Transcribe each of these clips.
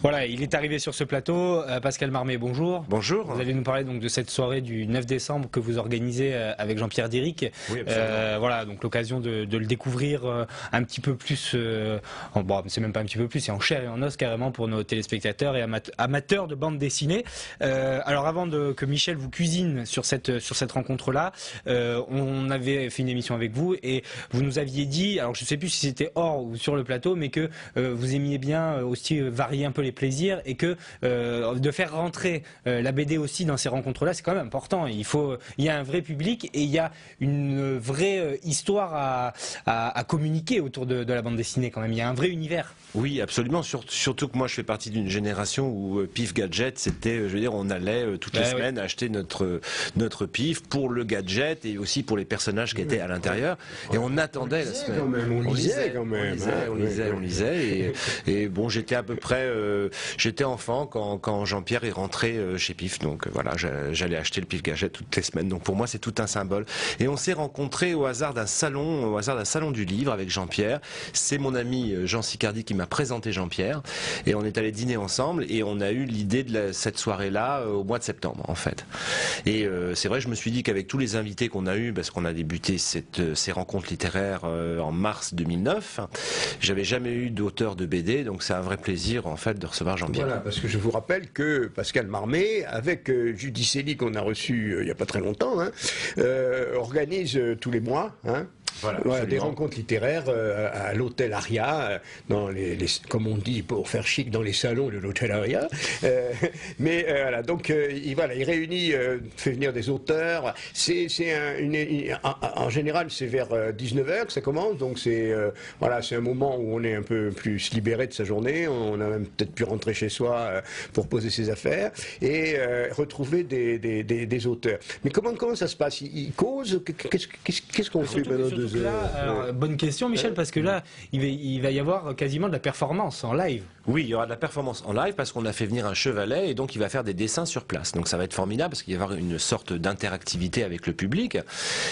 Voilà, il est arrivé sur ce plateau. Pascal Marmé, bonjour. Bonjour. Vous allez nous parler donc de cette soirée du 9 décembre que vous organisez avec Jean-Pierre Diric. Oui, absolument. Voilà, donc l'occasion de le découvrir un petit peu plus. Bon, c'est même pas un petit peu plus, c'est en chair et en os carrément pour nos téléspectateurs et amateurs de bande dessinée. Alors avant que Michel vous cuisine sur cette rencontre-là, on avait fait une émission avec vous et vous nous aviez dit, alors je ne sais plus si c'était hors ou sur le plateau, mais que vous aimiez bien aussi varier un peu les plaisirs et que de faire rentrer la BD aussi dans ces rencontres-là, c'est quand même important. Il y a un vrai public et il y a une vraie histoire à communiquer autour de la bande dessinée quand même. Il y a un vrai univers. Oui, absolument. Surtout que moi, je fais partie d'une génération où Pif Gadget, c'était, je veux dire, on allait toutes les semaines acheter notre Pif pour le gadget et aussi pour les personnages qui étaient à l'intérieur. Et on attendait la semaine. On lisait quand même. On lisait. Et bon, j'étais à peu près, j'étais enfant quand Jean-Pierre est rentré chez Pif. Donc voilà, j'allais acheter le Pif Gadget toutes les semaines. Donc pour moi, c'est tout un symbole. Et on s'est rencontrés au hasard d'un salon du livre avec Jean-Pierre. C'est mon ami Jean Sicardi qui m'a présenté Jean-Pierre. Et on est allé dîner ensemble et on a eu l'idée de cette soirée-là au mois de septembre, en fait. Et c'est vrai, je me suis dit qu'avec tous les invités qu'on a eus, parce qu'on a débuté ces rencontres littéraires en mars 2009, j'avais jamais eu d'auteur de BD, donc c'est un vrai plaisir, en fait, de recevoir Jean-Pierre. Voilà, parce que je vous rappelle que Pascal Marmé, avec Judicelli qu'on a reçu il n'y a pas très longtemps, organise tous les mois, voilà, des rencontres littéraires à l'hôtel Aria, dans comme on dit pour faire chic, dans les salons de l'hôtel Aria. Voilà, donc il réunit, fait venir des auteurs. En général, c'est vers 19h que ça commence, donc c'est un moment où on est un peu plus libéré de sa journée. On a même peut-être pu rentrer chez soi pour poser ses affaires et retrouver des auteurs. Mais comment ça se passe? Ils causent? Qu'est-ce qu'on fait pendant 2 heures? Là, bonne question, Michel, parce que là, il va y avoir quasiment de la performance en live. Oui, il y aura de la performance en live parce qu'on a fait venir un chevalet et donc il va faire des dessins sur place. Donc ça va être formidable parce qu'il va y avoir une sorte d'interactivité avec le public.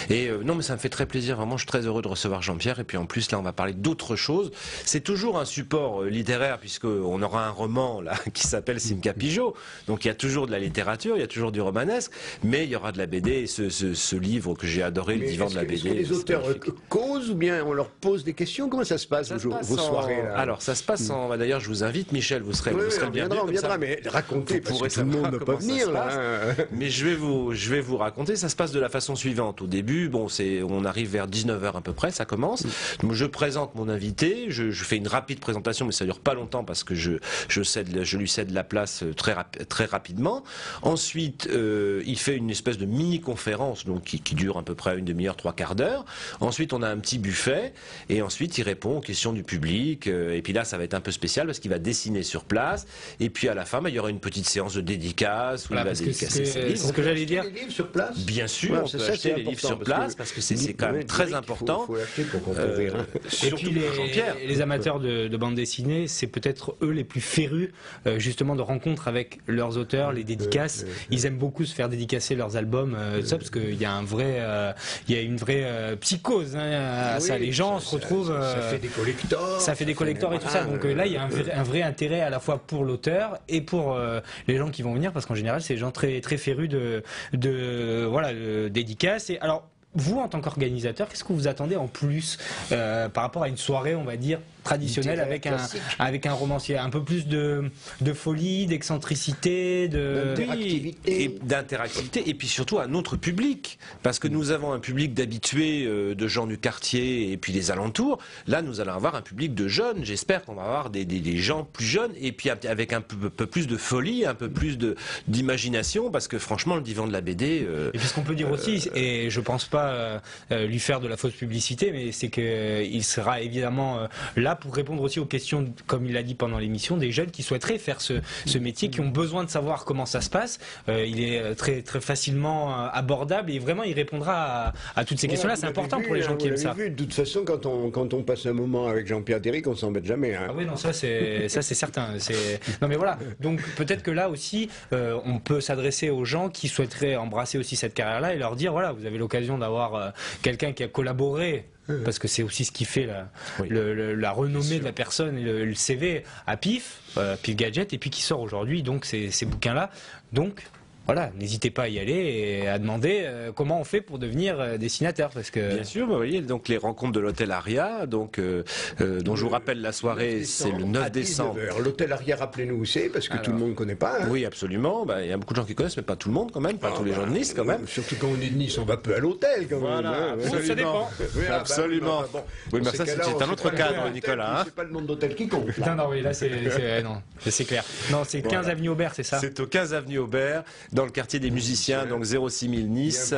Et non, mais ça me fait très plaisir. Vraiment, je suis très heureux de recevoir Jean-Pierre. Et puis en plus, là, on va parler d'autres choses. C'est toujours un support littéraire puisqu'on aura un roman là qui s'appelle Simca Pigeot. Donc il y a toujours de la littérature, il y a toujours du romanesque, mais il y aura de la BD. Et ce livre que j'ai adoré, le divan de la BD. Est-ce que les auteurs causent ou bien on leur pose des questions? Comment ça se passe vos soirées là? Alors ça se passe en... D'ailleurs, je vous invite, Michel, vous serez le bienvenu. On viendra, mais racontez, parce que tout le monde ne peut pas venir là. Mais je vais vous raconter. Ça se passe de la façon suivante. Au début, on arrive vers 19h à peu près, ça commence. Donc, je présente mon invité, je fais une rapide présentation, mais ça dure pas longtemps parce que je lui cède la place très rapidement. Ensuite, il fait une espèce de mini-conférence donc qui dure à peu près une demi-heure, 3/4 d'heure. Ensuite, on a un petit buffet et ensuite, il répond aux questions du public. Et puis là, ça va être un peu spécial parce qu'il va dessiner sur place. Et puis à la fin, il y aura une petite séance de dédicace où il va dédicacer ses livres. C'est ce que j'allais dire. Les livres sur place? Bien sûr, on peut acheter les livres sur place parce que c'est quand même très important. Il faut acheter pour concourir. Et puis les amateurs de bande dessinée, c'est peut-être eux les plus férus justement de rencontres avec leurs auteurs, les dédicaces. Ils aiment beaucoup se faire dédicacer leurs albums, ça, parce qu'il y a une vraie psychose à ça. Les gens se retrouvent. Ça fait des collectors. Ça fait des collectors et tout ça. Donc là, il y a un vrai intérêt à la fois pour l'auteur et pour les gens qui vont venir, parce qu'en général, c'est des gens très très férus de dédicaces. Et alors, vous, en tant qu'organisateur, qu'est-ce que vous attendez en plus par rapport à une soirée, on va dire, traditionnelle avec un romancier? Un peu plus de folie, d'excentricité, d'interactivité et puis surtout un autre public, parce que nous avons un public d'habitués, de gens du quartier et puis des alentours. Là, nous allons avoir un public de jeunes. J'espère qu'on va avoir des gens plus jeunes et puis avec un peu plus de folie, un peu plus d'imagination, parce que franchement, le divan de la BD... Et puis ce qu'on peut dire aussi, et je pense pas lui faire de la fausse publicité, mais c'est qu'il sera évidemment là pour répondre aussi aux questions, comme il l'a dit pendant l'émission, des jeunes qui souhaiteraient faire ce métier, qui ont besoin de savoir comment ça se passe. Il est très, très facilement abordable et vraiment il répondra à toutes ces questions-là. C'est important pour les gens qui aiment ça. De toute façon, quand on passe un moment avec Jean-Pierre Diric, on s'embête jamais. Ah oui, non, ça c'est certain. Non mais voilà, donc peut-être que là aussi, on peut s'adresser aux gens qui souhaiteraient embrasser aussi cette carrière-là et leur dire, voilà, vous avez l'occasion d'avoir quelqu'un qui a collaboré parce que c'est aussi ce qui fait la renommée de la personne et le CV à Pif Gadget, et puis qui sort aujourd'hui, donc ces bouquins-là. Donc voilà, n'hésitez pas à y aller et à demander comment on fait pour devenir dessinateur, parce que bien sûr, vous voyez, donc les rencontres de l'hôtel Aria, donc dont je vous rappelle la soirée, c'est le 9 décembre. L'hôtel Aria, rappelez-nous où c'est, parce que tout le monde ne connaît pas. Hein. Oui, absolument. Il y a beaucoup de gens qui connaissent, mais pas tout le monde quand même, pas tous les gens de Nice quand même. Surtout quand on est de Nice, on va peu à l'hôtel quand même. Voilà, Hein. Ça dépend. Oui, absolument. Oui, mais ça c'est un autre cadre, Nicolas. C'est pas le nombre d'hôtel qui compte. Non, oui, là c'est clair. Non, c'est 15 avenue Aubert, c'est ça? C'est au 15 avenue Aubert, dans le quartier des musiciens, donc 06000 Nice.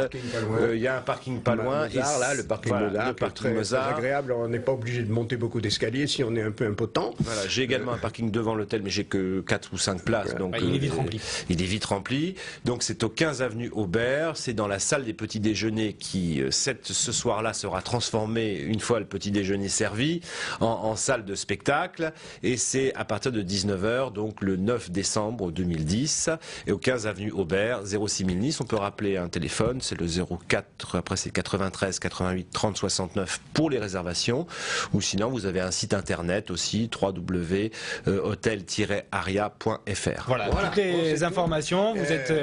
Il y a un parking pas loin. Mozart, là, le parking Mozart, le parking Mozart. Très agréable. On n'est pas obligé de monter beaucoup d'escaliers si on est un peu impotent. Voilà, j'ai également un parking devant l'hôtel, mais j'ai que 4 ou 5 places. Donc, il est vite rempli. Il est vite rempli. Donc c'est au 15 avenue Aubert. C'est dans la salle des petits déjeuners qui, ce soir-là, sera transformée, une fois le petit déjeuner servi, en salle de spectacle. Et c'est à partir de 19h, donc le 9 décembre 2010. Et au 15 avenue Aubert, 06000 Nice. On peut rappeler un téléphone, c'est le 04, après c'est 93 88 30 69 pour les réservations. Ou sinon, vous avez un site internet aussi, www.hotel-aria.fr. Voilà, toutes les informations, vous êtes...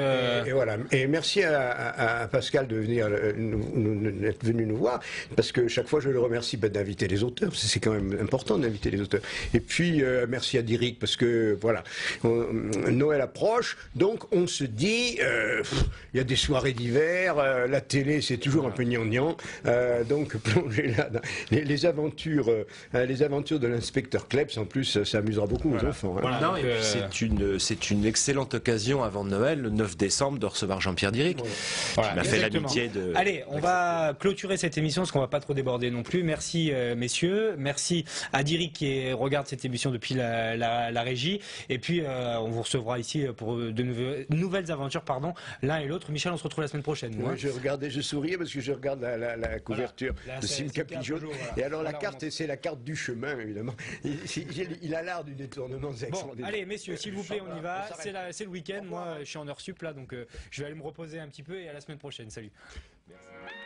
Et voilà. Et merci à Pascal d'être venu nous voir, parce que chaque fois je le remercie d'inviter les auteurs, parce que c'est quand même important d'inviter les auteurs. Et puis merci à Diric, parce que voilà, Noël approche, donc on se dit, il y a des soirées d'hiver, la télé c'est toujours un peu gnangnan, donc plonger là dans les aventures de l'inspecteur Klebs, en plus ça amusera beaucoup aux enfants. Hein. Voilà, non, et puis c'est une excellente occasion avant Noël, le 9 décembre, de recevoir Jean-Pierre Diric, qui m'a fait l'amitié de... Allez, on va clôturer cette émission parce qu'on va pas trop déborder non plus. Merci messieurs, merci à Diric qui regarde cette émission depuis la régie, et puis on vous recevra ici pour de nouvelles aventures, l'un et l'autre. Michel, on se retrouve la semaine prochaine. Oui, je souriais parce que je regarde la couverture de Simca Pigeon. Voilà. Et alors la carte, c'est la carte du chemin, évidemment. Il a l'art du détournement extraordinaire. Bon, allez, messieurs, s'il vous plaît, on y va. C'est le week-end. Moi, je suis en heure sup là, donc je vais aller me reposer un petit peu, et à la semaine prochaine. Salut. Merci.